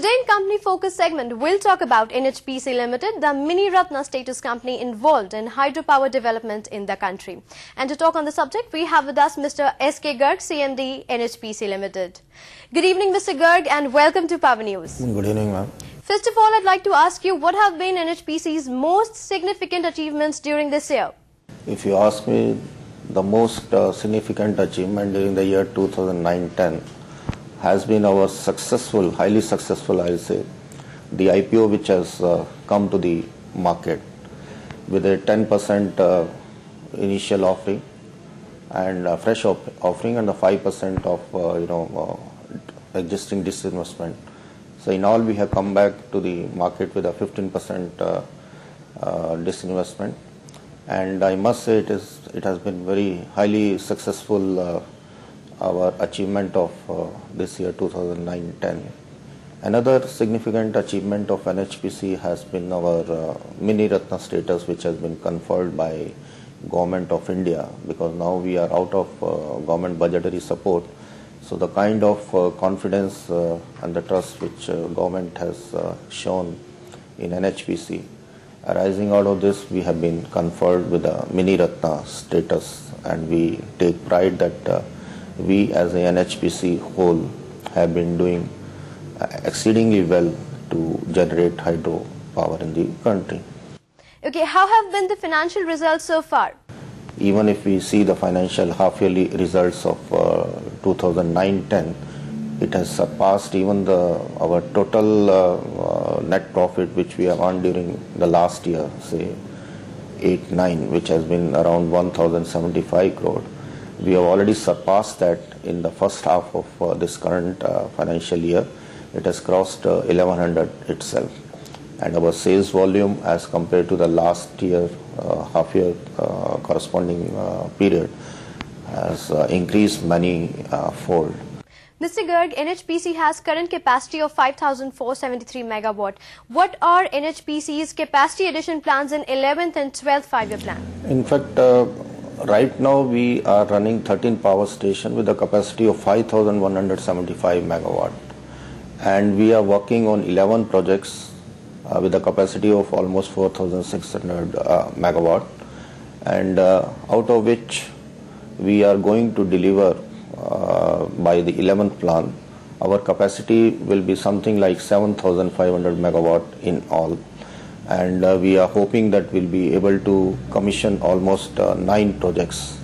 Today in Company Focus segment, we'll talk about NHPC Limited, the mini Ratna status company involved in hydropower development in the country. And to talk on the subject, we have with us Mr. S.K. Garg, CMD, NHPC Limited. Good evening, Mr. Garg, and welcome to Power News. Good evening, ma'am. First of all, I'd like to ask you, what have been NHPC's most significant achievements during this year? If you ask me, the most significant achievement during the year 2009-10 has been our successful, highly successful, I'll say, the IPO which has come to the market with a 10% initial offering and fresh offering and a 5% of existing disinvestment. So in all, we have come back to the market with a 15% disinvestment, and I must say it has been very highly successful. Our achievement of this year 2009-10. Another significant achievement of NHPC has been our mini Ratna status, which has been conferred by Government of India, because now we are out of government budgetary support. So the kind of confidence and the trust which government has shown in NHPC, arising out of this, we have been conferred with a mini Ratna status, and we take pride that we as a NHPC whole have been doing exceedingly well to generate hydro power in the country. Okay, how have been the financial results so far? Even if we see the financial half-yearly results of 2009-10, it has surpassed even our total net profit which we have earned during the last year, say 8-9, which has been around 1,075 crore. We have already surpassed that in the first half of this current financial year. It has crossed 1100 itself. And our sales volume as compared to the last year, half-year corresponding period, has increased many fold. Mr. Garg, NHPC has current capacity of 5,473 megawatt. What are NHPC's capacity addition plans in 11th and 12th five-year plan? In fact, right now we are running 13 power stations with a capacity of 5,175 megawatt, and we are working on 11 projects with a capacity of almost 4,600 megawatt, and out of which we are going to deliver by the 11th plan. Our capacity will be something like 7,500 megawatt in all. And we are hoping that we'll be able to commission almost 9 projects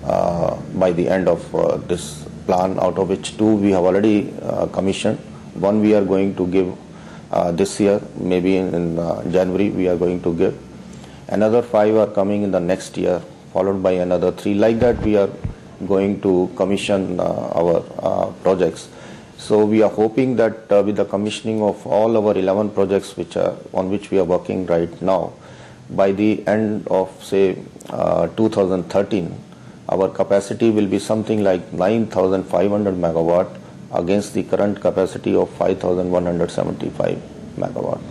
by the end of this plan, out of which 2 we have already commissioned. 1 we are going to give this year, maybe in January we are going to give. Another 5 are coming in the next year, followed by another 3. Like that we are going to commission our projects. So we are hoping that with the commissioning of all our 11 projects on which we are working right now, by the end of say 2013, our capacity will be something like 9,500 megawatt against the current capacity of 5,175 megawatt.